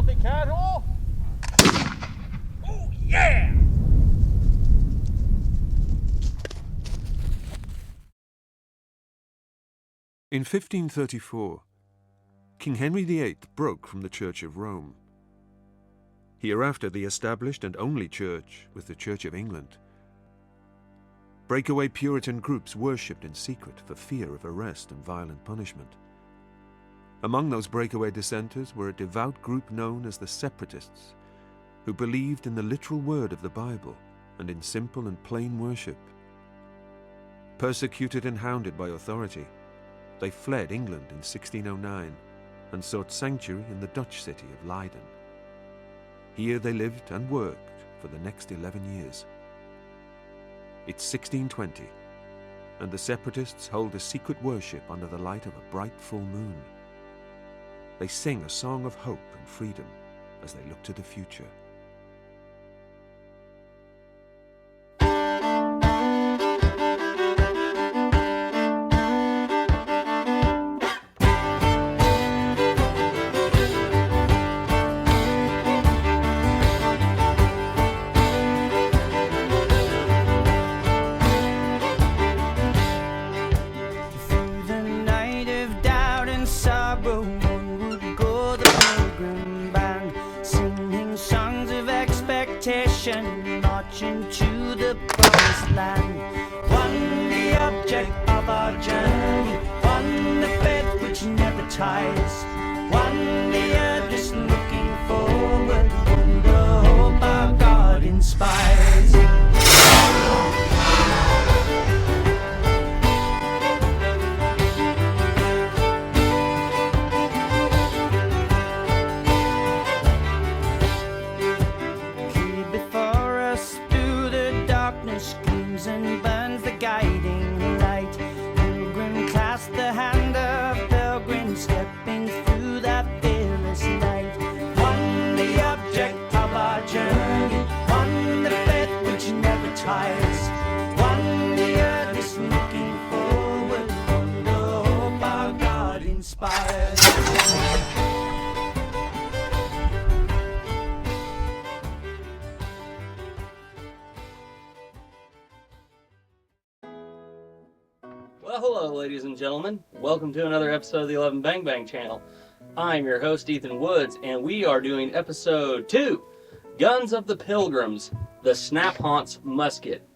filthy casual. Oh, yeah! In 1534, King Henry VIII broke from the Church of Rome. Hereafter the established and only church was the Church of England. Breakaway Puritan groups worshipped in secret for fear of arrest and violent punishment. Among those breakaway dissenters were a devout group known as the Separatists, who believed in the literal word of the Bible and in simple and plain worship. Persecuted and hounded by authority, they fled England in 1609 and sought sanctuary in the Dutch city of Leiden. Here they lived and worked for the next 11 years. It's 1620, and the Separatists hold a secret worship under the light of a bright full moon. They sing a song of hope and freedom as they look to the future. Marching to the promised land. One the object of our journey, one the faith which never tires, one the earnest looking forward, one the hope our God inspires. Gleams and burns the guiding light. Pilgrim clasp the hand of pilgrim, stepping through that fearless night. One the object of our journey, one the faith which never tires, one the earnest looking forward, one the hope our God inspires. Well, hello, ladies and gentlemen. Welcome to another episode of the 11 Bang Bang channel. I'm your host, Ethan Woods, and we are doing episode 2, Guns of the Pilgrims, the Snaphaunce Musket.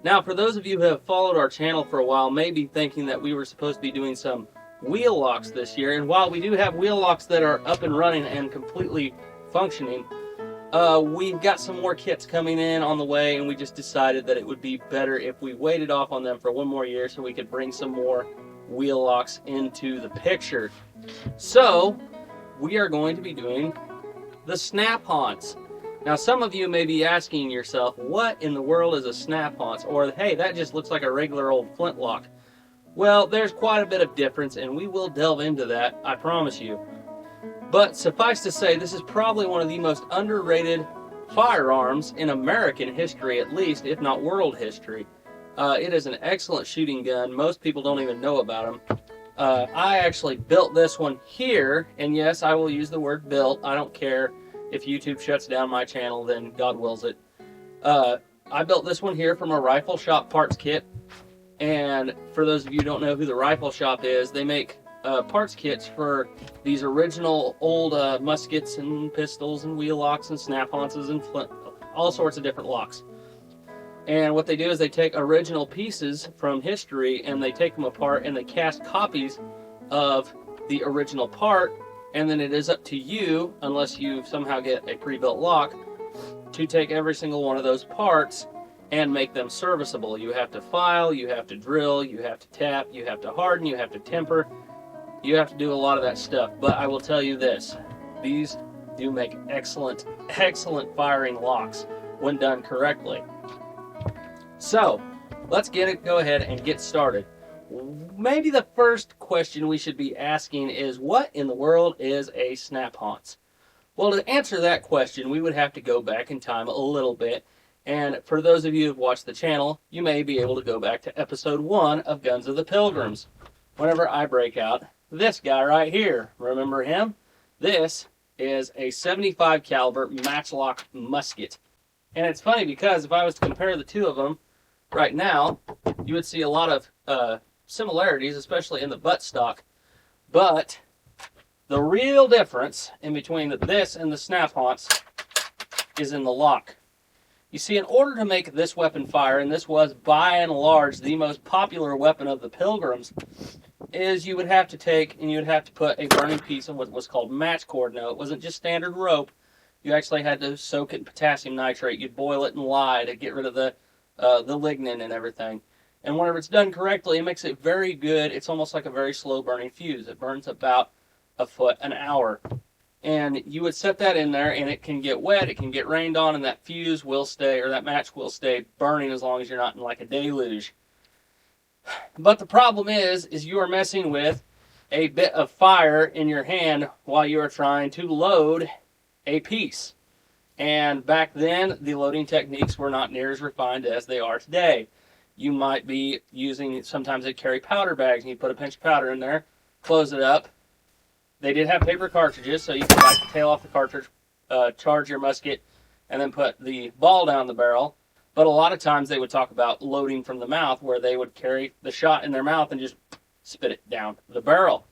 Now, for those of you who have followed our channel for a while, may be thinking that we were supposed to be doing some wheellocks this year, and while we do have wheellocks that are up and running and completely functioning, we've got some more kits coming in on the way, and we just decided that it would be better if we waited off on them for one more year so we could bring some more wheellocks into the picture. So, we are going to be doing the Snaphaunce. Now, some of you may be asking yourself, what in the world is a Snaphaunce? Or, hey, that just looks like a regular old flintlock. Well, there's quite a bit of difference, and we will delve into that, I promise you. But suffice to say, this is probably one of the most underrated firearms in American history, at least, if not world history. It is an excellent shooting gun. Most people don't even know about them. I actually built this one here, and yes, I will use the word built. I don't care if YouTube shuts down my channel, then God wills it. I built this one here from a rifle shop parts kit. And for those of you who don't know who the rifle shop is, they make parts kits for these original old muskets and pistols and wheellocks and snaphaunces and flint, all sorts of different locks. And what they do is they take original pieces from history and they take them apart and they cast copies of the original part, and then it is up to you, unless you somehow get a pre-built lock, to take every single one of those parts and make them serviceable. You have to file, you have to drill, you have to tap, you have to harden, you have to temper. You have to do a lot of that stuff, but I will tell you this, these do make excellent, excellent firing locks when done correctly. So, let's go ahead and get started. Maybe the first question we should be asking is, what in the world is a Snaphaunce? Well, to answer that question, we would have to go back in time a little bit, and for those of you who've watched the channel, you may be able to go back to episode 1 of Guns of the Pilgrims, whenever I break out this guy right here. Remember him? This is a 75 caliber Matchlock musket. And it's funny because if I was to compare the two of them right now, you would see a lot of similarities, especially in the buttstock. But the real difference in between this and the Snaphaunce is in the lock. You see, in order to make this weapon fire, and this was by and large the most popular weapon of the Pilgrims, is you would have to take and you would have to put a burning piece of what was called match cord. Now, it wasn't just standard rope. You actually had to soak it in potassium nitrate. You'd boil it in lye to get rid of the lignin and everything. And whenever it's done correctly, it makes it very good. It's almost like a very slow burning fuse. It burns about a foot an hour. And you would set that in there, and it can get wet, it can get rained on, and that fuse will stay, or that match will stay burning as long as you're not in like a deluge. But the problem is you are messing with a bit of fire in your hand while you are trying to load a piece. And back then, the loading techniques were not near as refined as they are today. You might be using, sometimes they carry powder bags, and you put a pinch of powder in there, close it up. They did have paper cartridges, so you could bite the tail off the cartridge, charge your musket, and then put the ball down the barrel. But a lot of times they would talk about loading from the mouth, where they would carry the shot in their mouth and just spit it down the barrel.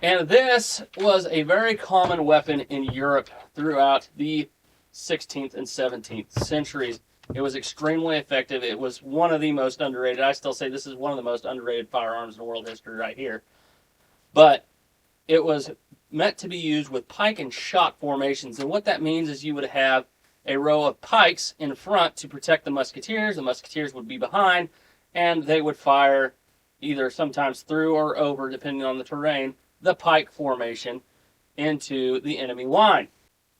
And this was a very common weapon in Europe throughout the 16th and 17th centuries. It was extremely effective. It was one of the most underrated. I still say this is one of the most underrated firearms in world history right here. But it was meant to be used with pike and shot formations. And what that means is you would have a row of pikes in front to protect the musketeers. The musketeers would be behind, and they would fire either sometimes through or over, depending on the terrain, the pike formation into the enemy line.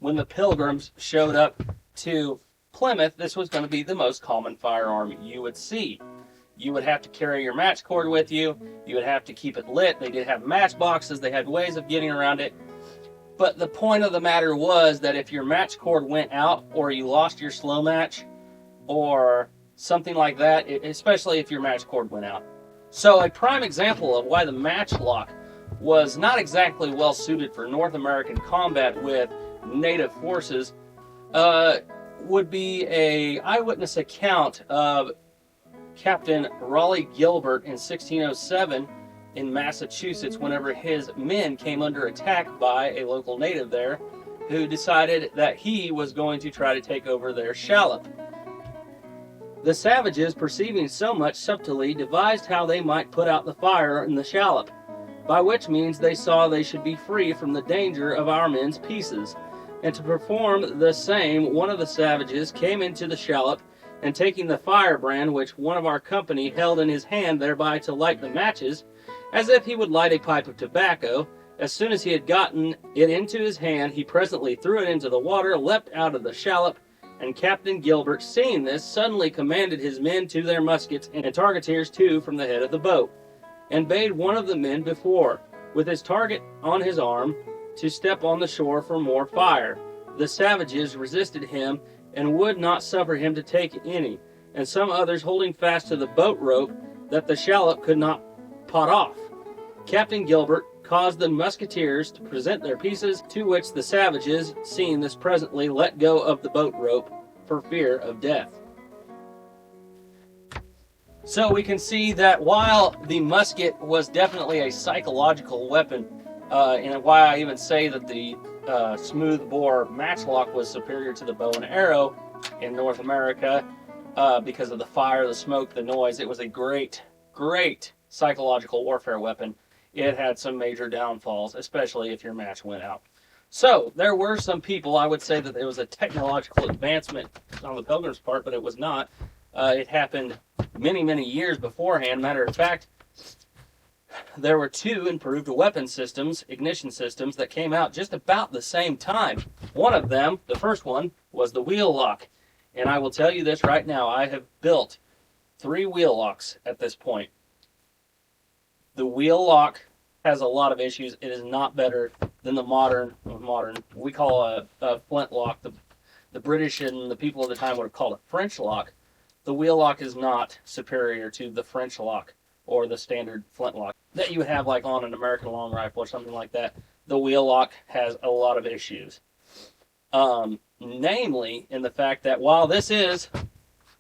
When the Pilgrims showed up to Plymouth, this was going to be the most common firearm you would see. You would have to carry your match cord with you. You would have to keep it lit. They did have match boxes. They had ways of getting around it. But the point of the matter was that if your match cord went out, or you lost your slow match, or something like that, especially if your match cord went out. So a prime example of why the Matchlock was not exactly well suited for North American combat with native forces would be a eyewitness account of Captain Raleigh Gilbert in 1607 in Massachusetts, whenever his men came under attack by a local native there who decided that he was going to try to take over their shallop. The savages, perceiving so much subtlety, devised how they might put out the fire in the shallop, by which means they saw they should be free from the danger of our men's pieces. And to perform the same, one of the savages came into the shallop, and taking the firebrand which one of our company held in his hand, thereby to light the matches, as if he would light a pipe of tobacco, as soon as he had gotten it into his hand, he presently threw it into the water, leapt out of the shallop, and Captain Gilbert, seeing this, suddenly commanded his men to their muskets, and targeteers too from the head of the boat, and bade one of the men before, with his target on his arm, to step on the shore for more fire. The savages resisted him, and would not suffer him to take any, and some others holding fast to the boat rope, that the shallop could not pot off. Captain Gilbert caused the musketeers to present their pieces, to which the savages, seeing this presently, let go of the boat rope for fear of death. So we can see that while the musket was definitely a psychological weapon, and why I even say that the smooth bore matchlock was superior to the bow and arrow in North America, because of the fire, the smoke, the noise. It was a great psychological warfare weapon. It had some major downfalls, especially if your match went out. So there were some people, I would say that it was a technological advancement on the Pilgrims' part, but it was not. It happened many years beforehand. Matter of fact, there were two improved weapon systems, ignition systems, that came out just about the same time. One of them, the first one, was the wheellock. And I will tell you this right now, I have built 3 wheellocks at this point. The wheellock has a lot of issues. It is not better than the modern, we call a flintlock. The British and the people of the time would have called it French lock. The wheellock is not superior to the French lock or the standard flintlock that you would have like on an American long rifle or something like that. the wheellock has a lot of issues. Namely, in the fact that while this is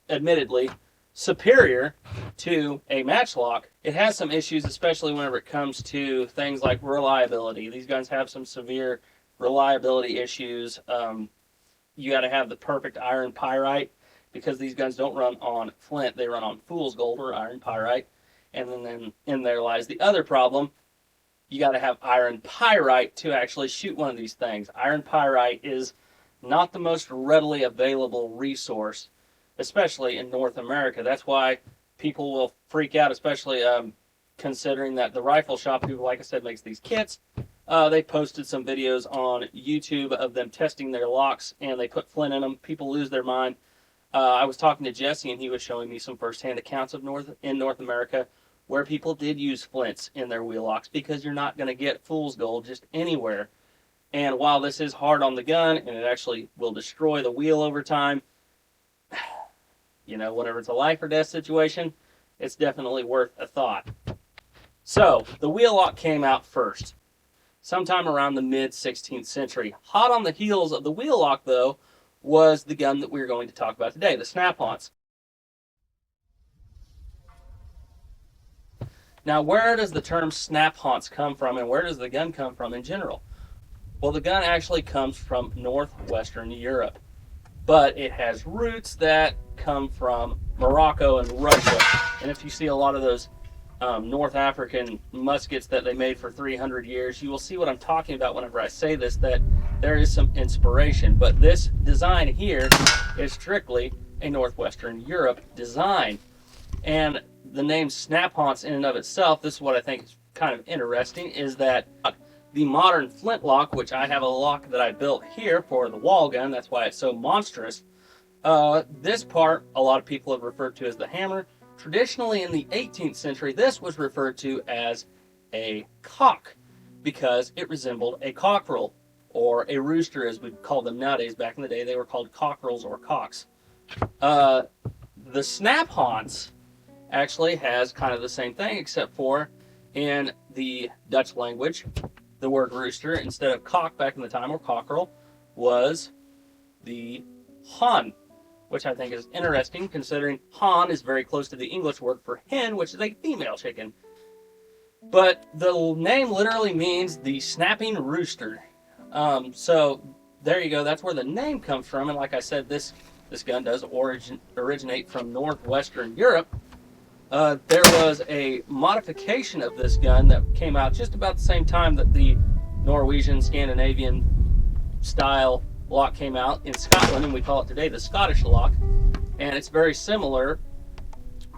admittedly superior to a matchlock, it has some issues, especially whenever it comes to things like reliability. These guns have some severe reliability issues. You got to have the perfect iron pyrite, because these guns don't run on flint, they run on fool's gold or iron pyrite. And then in there lies the other problem. You got to have iron pyrite to actually shoot one of these things. Iron pyrite is not the most readily available resource, especially in North America. That's why people will freak out, especially considering that the rifle shop, who, like I said, makes these kits, they posted some videos on YouTube of them testing their locks, and they put flint in them. People lose their mind. I was talking to Jesse, and he was showing me some firsthand accounts of North America where people did use flints in their wheellocks, because you're not going to get fool's gold just anywhere. And while this is hard on the gun, and it actually will destroy the wheel over time, you know, whenever it's a life or death situation, it's definitely worth a thought. So, the wheellock came out first, sometime around the mid-16th century. Hot on the heels of the wheellock, though, was the gun that we're going to talk about today, the Snaphaunce. Now, where does the term Snaphaunce come from, and where does the gun come from in general? Well, the gun actually comes from northwestern Europe, but it has roots that come from Morocco and Russia. And if you see a lot of those North African muskets that they made for 300 years, you will see what I'm talking about whenever I say this, that there is some inspiration. But this design here is strictly a northwestern Europe design. And the name Snaphaunce in and of itself, this is what I think is kind of interesting, is that the modern flintlock, which I have a lock that I built here for the wall gun, that's why it's so monstrous. This part, a lot of people have referred to as the hammer. Traditionally in the 18th century, this was referred to as a cock, because it resembled a cockerel, or a rooster as we call them nowadays. Back in the day, they were called cockerels or cocks. The Snaphaunce actually has kind of the same thing, except for in the Dutch language, the word rooster, instead of cock back in the time, or cockerel, was the han, which I think is interesting, considering han is very close to the English word for hen, which is a female chicken. But the name literally means the snapping rooster. So there you go, that's where the name comes from. And like I said, this gun does originate from northwestern Europe. There was a modification of this gun that came out just about the same time that the Norwegian, Scandinavian style lock came out in Scotland, and we call it today the Scottish lock. And it's very similar,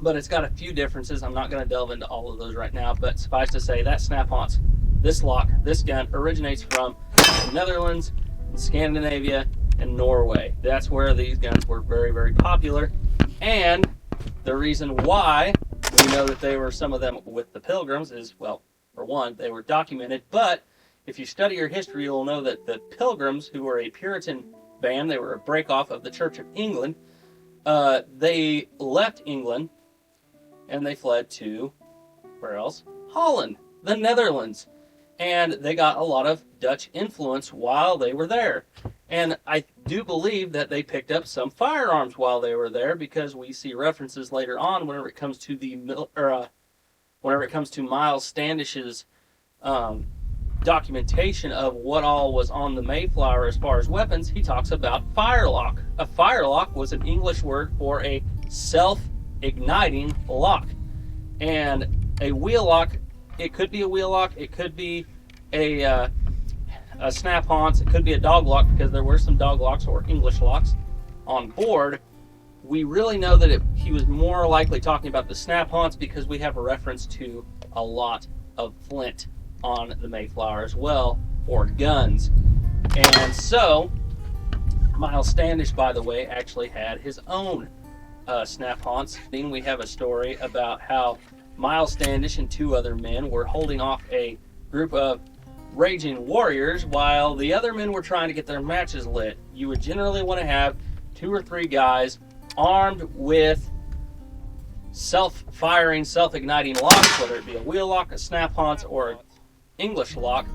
but it's got a few differences. I'm not going to delve into all of those right now, but suffice to say that Snaphaunce, this lock, this gun originates from the Netherlands, Scandinavia, and Norway. That's where these guns were very, very popular. And the reason why we know that they were some of them with the Pilgrims is, well, for one, they were documented, but if you study your history, you'll know that the Pilgrims, who were a Puritan band, they were a break-off of the Church of England, they left England and they fled to, where else? Holland, the Netherlands. And they got a lot of Dutch influence while they were there. And I do believe that they picked up some firearms while they were there, because we see references later on whenever it comes to Miles Standish's documentation of what all was on the Mayflower as far as weapons. He talks about firelock. A firelock was an English word for a self-igniting lock. And a wheellock, it could be a wheellock, it could be a Snaphaunce, it could be a doglock, because there were some doglocks or English locks on board. We really know that he was more likely talking about the Snaphaunce, because we have a reference to a lot of flint on the Mayflower as well for guns. And so Miles Standish, by the way, actually had his own Snaphaunce. Then we have a story about how Miles Standish and two other men were holding off a group of raging warriors while the other men were trying to get their matches lit. You would generally want to have 2 or 3 guys armed with self-firing, self-igniting locks, whether it be a wheellock, a Snaphaunce, or an English lock,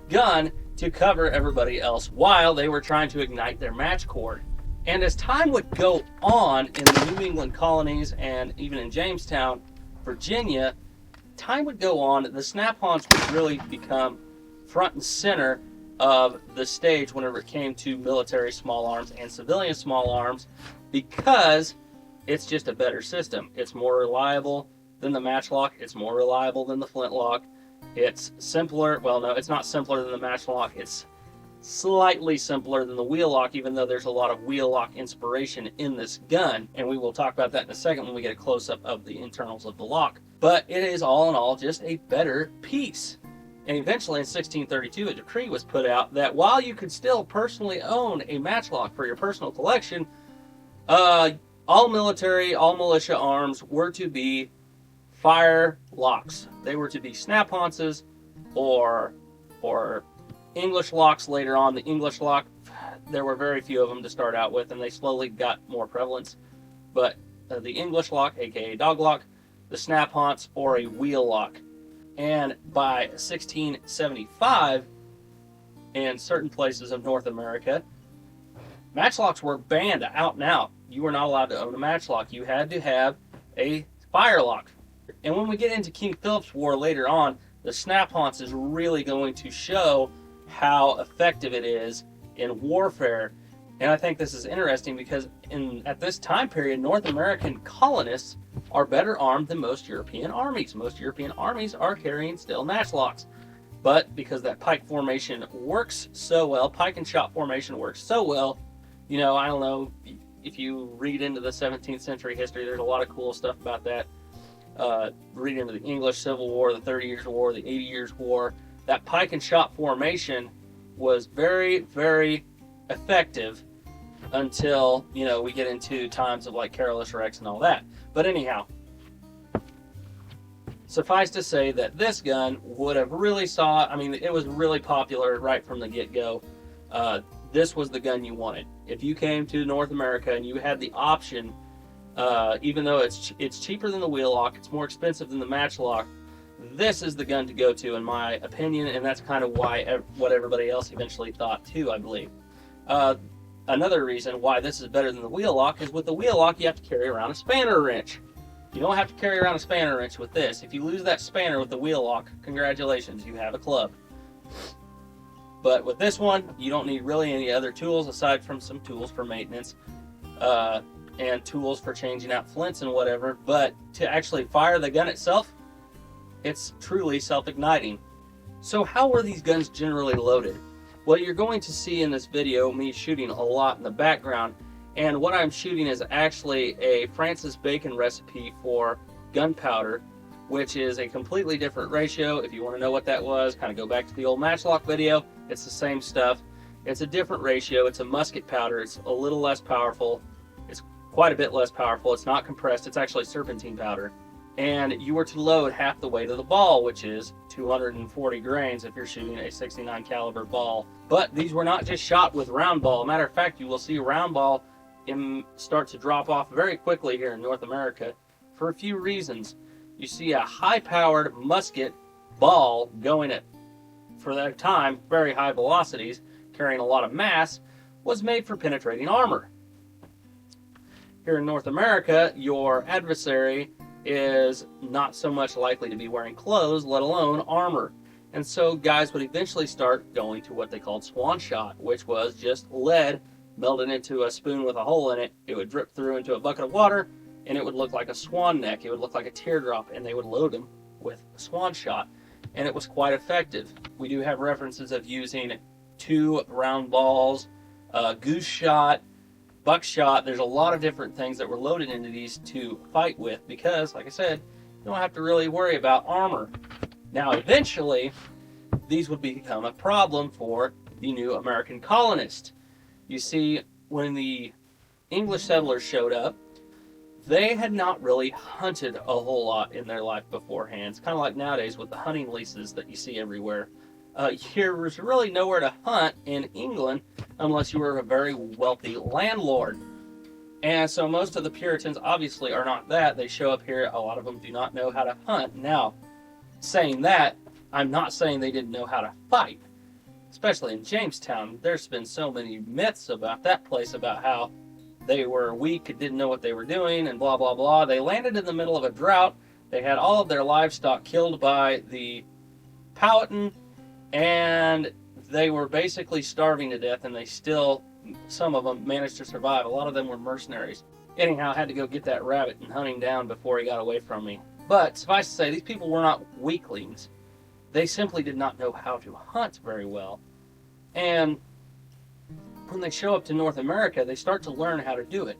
gun to cover everybody else while they were trying to ignite their match cord. And as time would go on in the New England colonies and even in Jamestown, Virginia, time would go on, the snaphance would really become front and center of the stage whenever it came to military small arms and civilian small arms, because it's just a better system. It's more reliable than the matchlock. It's more reliable than the flintlock. It's simpler. Well, no, it's not simpler than the matchlock. It's slightly simpler than the wheellock, even though there's a lot of wheellock inspiration in this gun. And we will talk about that in a second when we get a close-up of the internals of the lock. But it is all in all just a better piece. And eventually in 1632, a decree was put out that while you could still personally own a matchlock for your personal collection, all military, all militia arms were to be fire locks. They were to be snaphaunces or English locks later on. The English lock, there were very few of them to start out with, and they slowly got more prevalence. But the English lock, aka doglock, the snaphaunce, or a wheellock. And by 1675, in certain places of North America, matchlocks were banned out and out. You were not allowed to own a matchlock. You had to have a firelock. And when we get into King Philip's War later on, the snaphaunce is really going to show how effective it is in warfare. And I think this is interesting because at this time period, North American colonists are better armed than most European armies. Most European armies are carrying still matchlocks. But because that pike formation works so well, pike and shot formation works so well, you know, I don't know, if you read into the 17th century history, there's a lot of cool stuff about that. Read into the English Civil War, the 30 Years' War, the 80 Years' War. That pike and shot formation was very, very effective until, you know, we get into times of like Carolus Rex and all that. But anyhow, suffice to say that this gun would have really it was really popular right from the get-go. This was the gun you wanted. If you came to North America and you had the option, even though it's cheaper than the wheellock, it's more expensive than the matchlock, this is the gun to go to, in my opinion, and that's kind of why what everybody else eventually thought too, I believe. Another reason why this is better than the wheellock is with the wheellock you have to carry around a spanner wrench. You don't have to carry around a spanner wrench with this. If you lose that spanner with the wheellock, congratulations, you have a club. But with this one, you don't need really any other tools aside from some tools for maintenance and tools for changing out flints and whatever. But to actually fire the gun itself, it's truly self-igniting. So how were these guns generally loaded? Well, you're going to see in this video me shooting a lot in the background, and what I'm shooting is actually a Francis Bacon recipe for gunpowder, which is a completely different ratio. If you want to know what that was, kind of go back to the old Matchlock video. It's the same stuff. It's a different ratio. It's a musket powder. It's a little less powerful. It's quite a bit less powerful. It's not compressed. It's actually serpentine powder. And you were to load half the weight of the ball, which is 240 grains if you're shooting a 69 caliber ball. But these were not just shot with round ball. Matter of fact, you will see round ball start to drop off very quickly here in North America for a few reasons. You see a high-powered musket ball going at, for that time, very high velocities, carrying a lot of mass, was made for penetrating armor. Here in North America, your adversary is not so much likely to be wearing clothes, let alone armor. And so guys would eventually start going to what they called swan shot, which was just lead melted into a spoon with a hole in it. It would drip through into a bucket of water, and it would look like a swan neck. It would look like a teardrop, and they would load them with swan shot. And it was quite effective. We do have references of using 2 round balls, goose shot, buckshot. There's a lot of different things that were loaded into these to fight with because, like I said, you don't have to really worry about armor. Now, eventually, these would become a problem for the new American colonists. You see, when the English settlers showed up, they had not really hunted a whole lot in their life beforehand. It's kind of like nowadays with the hunting leases that you see everywhere. There was really nowhere to hunt in England unless you were a very wealthy landlord. And so most of the Puritans obviously are not that. They show up here, a lot of them do not know how to hunt. Now, saying that, I'm not saying they didn't know how to fight. especially in Jamestown, there's been so many myths about that place, about how they were weak and didn't know what they were doing and blah, blah, blah. They landed in the middle of a drought. They had all of their livestock killed by the Powhatan, and they were basically starving to death, and they still, some of them managed to survive. A lot of them were mercenaries. Anyhow, I had to go get that rabbit and hunt him down before he got away from me. But suffice to say, these people were not weaklings. They simply did not know how to hunt very well. And when they show up to North America, they start to learn how to do it.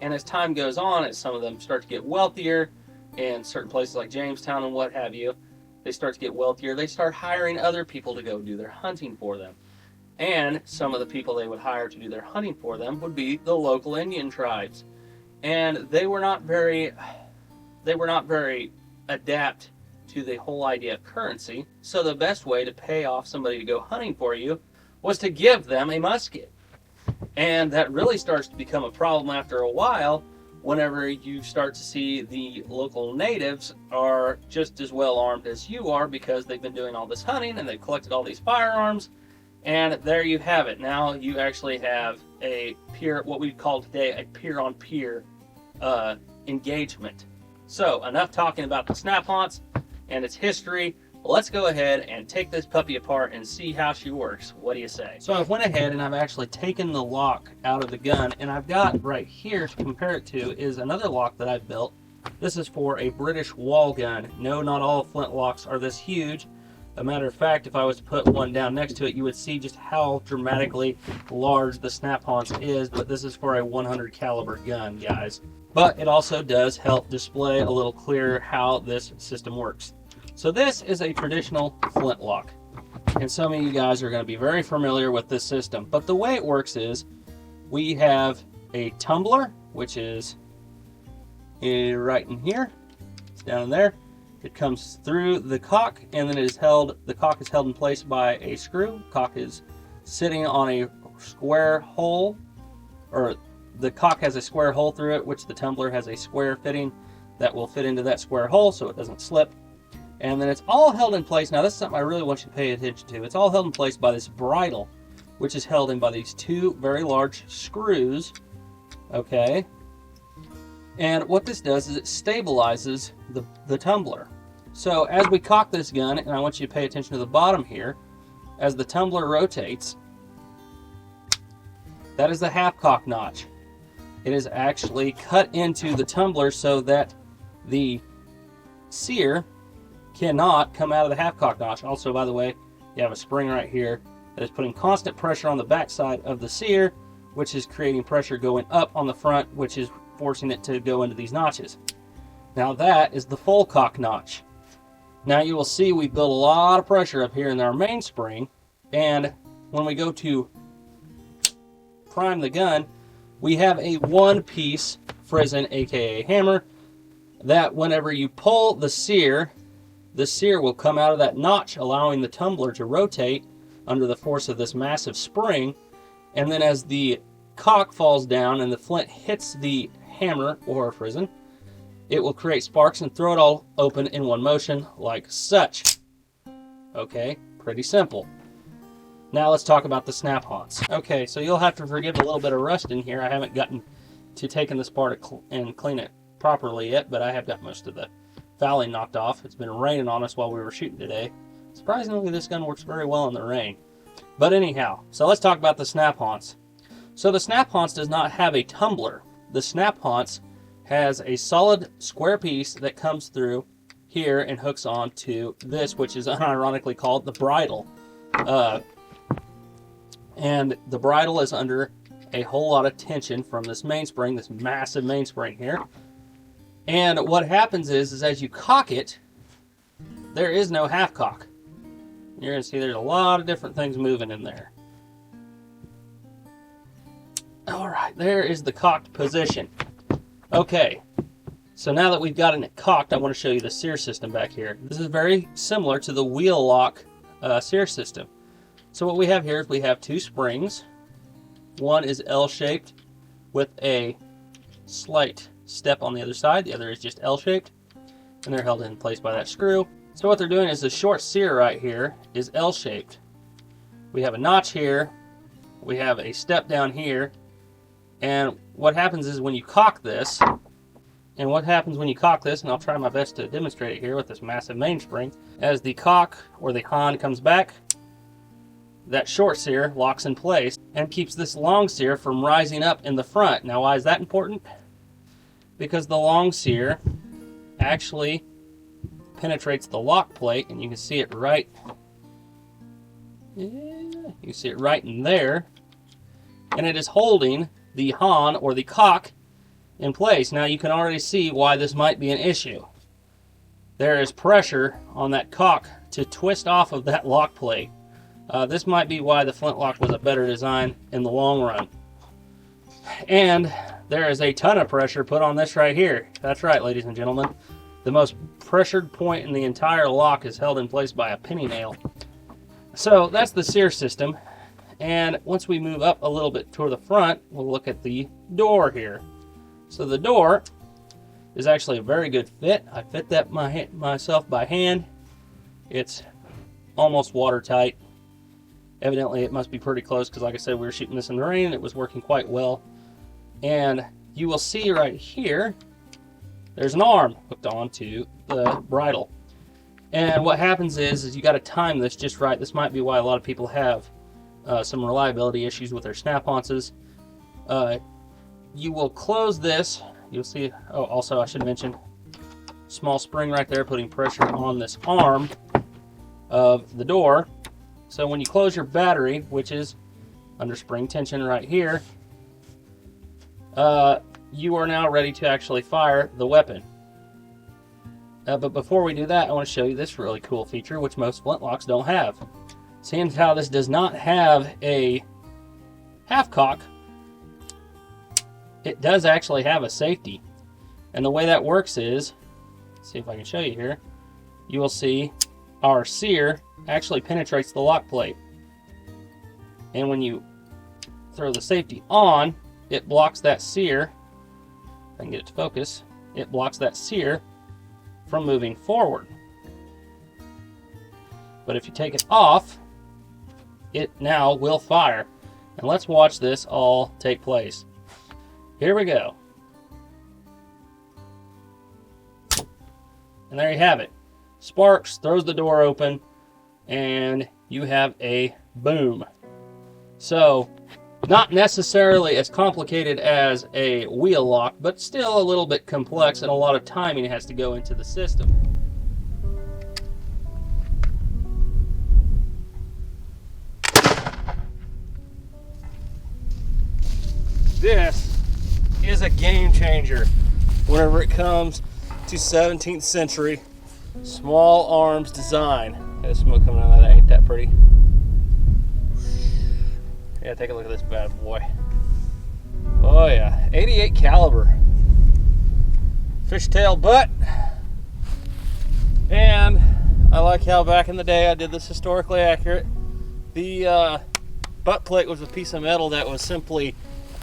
And as time goes on, as some of them start to get wealthier, in certain places like Jamestown and what have you, they start to get wealthier, they start hiring other people to go do their hunting for them. And some of the people they would hire to do their hunting for them would be the local Indian tribes. And they were not very adept to the whole idea of currency. So the best way to pay off somebody to go hunting for you was to give them a musket. And that really starts to become a problem after a while, whenever you start to see the local natives are just as well armed as you are, because they've been doing all this hunting and they've collected all these firearms. And there you have it. Now you actually have a peer, what we call today a peer-on-peer engagement. So enough talking about the Snaphaunce and its history. Let's go ahead and take this puppy apart and see how she works. What do you say? So I went ahead and I've actually taken the lock out of the gun, and I've got right here to compare it to is another lock that I've built. This is for a British wall gun. No, not all flintlocks are this huge. A matter of fact, if I was to put one down next to it, you would see just how dramatically large the Snaphaunce is, but this is for a 100 caliber gun, guys. But it also does help display a little clearer how this system works. So this is a traditional flintlock, and some of you guys are going to be very familiar with this system. But the way it works is we have a tumbler, which is right in here. It's down in there. It comes through the cock, and then it is held. The cock is held in place by a screw. Cock is sitting on a square hole, or the cock has a square hole through it, which the tumbler has a square fitting that will fit into that square hole so it doesn't slip. And then it's all held in place. Now this is something I really want you to pay attention to. It's all held in place by this bridle, which is held in by these two very large screws. Okay. And what this does is it stabilizes the tumbler. So as we cock this gun, and I want you to pay attention to the bottom here, as the tumbler rotates, that is the half cock notch. It is actually cut into the tumbler so that the sear cannot come out of the half cock notch. Also, by the way, you have a spring right here that is putting constant pressure on the backside of the sear, which is creating pressure going up on the front, which is forcing it to go into these notches. Now that is the full cock notch. Now you will see we build a lot of pressure up here in our mainspring, and when we go to prime the gun, we have a one-piece frizzen, aka hammer, that whenever you pull the sear will come out of that notch, allowing the tumbler to rotate under the force of this massive spring. And then as the cock falls down and the flint hits the hammer or frizzen, it will create sparks and throw it all open in one motion like such. Okay, pretty simple. Now let's talk about the Snaphaunce. Okay, so you'll have to forgive a little bit of rust in here. I haven't gotten to taking this apart and clean it properly yet, but I have got most of the fouling knocked off. It's been raining on us while we were shooting today. Surprisingly, this gun works very well in the rain. But anyhow, so let's talk about the Snaphaunce. So the Snaphaunce does not have a tumbler. The Snaphaunce has a solid square piece that comes through here and hooks on to this, which is unironically called the bridle. And the bridle is under a whole lot of tension from this mainspring, this massive mainspring here. And what happens is as you cock it, there is no half cock. You're going to see there's a lot of different things moving in there. All right, there is the cocked position. Okay, so now that we've gotten it cocked, I want to show you the sear system back here. This is very similar to the wheellock sear system. So what we have here is we have two springs. One is L-shaped with a slight step on the other side. The other is just L-shaped, and they're held in place by that screw. So what they're doing is the short sear right here is L-shaped. we have a notch here, we have a step down here, and what happens is when you cock this, and I'll try my best to demonstrate it here with this massive mainspring, as the cock or the hone comes back, that short sear locks in place and keeps this long sear from rising up in the front. Now, why is that important? Because the long sear actually penetrates the lock plate, and you can see it right. You can see it right in there, and it is holding the hone or the cock in place. Now you can already see why this might be an issue. There is pressure on that cock to twist off of that lock plate. This might be why the flintlock was a better design in the long run. And there is a ton of pressure put on this right here. That's right, ladies and gentlemen. The most pressured point in the entire lock is held in place by a penny nail. So that's the sear system. And once we move up a little bit toward the front, we'll look at the door here. So the door is actually a very good fit. I fit that myself by hand. It's almost watertight. Evidently it must be pretty close because, like I said, we were shooting this in the rain and it was working quite well. And you will see right here, there's an arm hooked onto the bridle. And what happens is you got to time this just right. This might be why a lot of people have some reliability issues with their snaphaunces. You will close this. You'll see, oh, also I should mention, small spring right there putting pressure on this arm of the door. So when you close your battery, which is under spring tension right here, you are now ready to actually fire the weapon. But before we do that, I want to show you this really cool feature, which most flintlocks don't have. Seeing how this does not have a half cock, it does actually have a safety. And the way that works is, let's see if I can show you here, you will see our sear actually penetrates the lock plate. And when you throw the safety on, it blocks that sear. If I can get it to focus, it blocks that sear from moving forward. But if you take it off, it now will fire. And let's watch this all take place. Here we go. And there you have it. Sparks, throws the door open, and you have a boom. So, not necessarily as complicated as a wheel lock, but still a little bit complex, and a lot of timing has to go into the system. This is a game changer whenever it comes to 17th century small arms design. There's smoke coming out of that, ain't that pretty? Yeah, take a look at this bad boy. Oh yeah, 88 caliber. Fishtail butt. And I like how back in the day I did this historically accurate. The butt plate was a piece of metal that was simply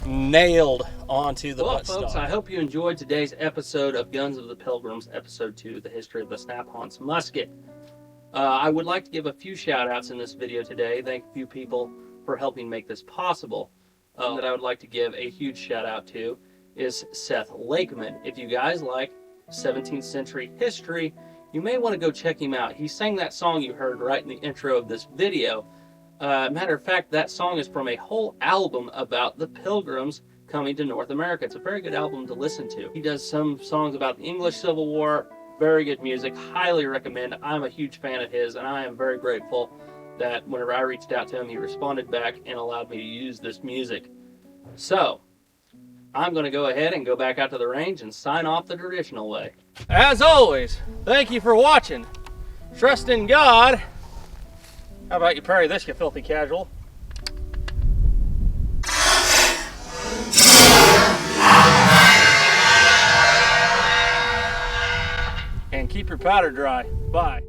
nailed onto the butt stock. Well, folks, I hope you enjoyed today's episode of Guns of the Pilgrims, episode 2, the history of the Snaphaunce musket. I would like to give a few shout outs in this video today. Thank a few people for helping make this possible. That I would like to give a huge shout out to is Seth Lakeman. If you guys like 17th century history, you may want to go check him out. He sang that song you heard right in the intro of this video. Matter of fact, that song is from a whole album about the Pilgrims coming to North America. It's a very good album to listen to. He does some songs about the English Civil War. Very good music. Highly recommend. I'm a huge fan of his, and I am very grateful that whenever I reached out to him, he responded back and allowed me to use this music. So, I'm going to go ahead and go back out to the range and sign off the traditional way. As always, thank you for watching. Trust in God. How about you parry this, you filthy casual? And keep your powder dry. Bye.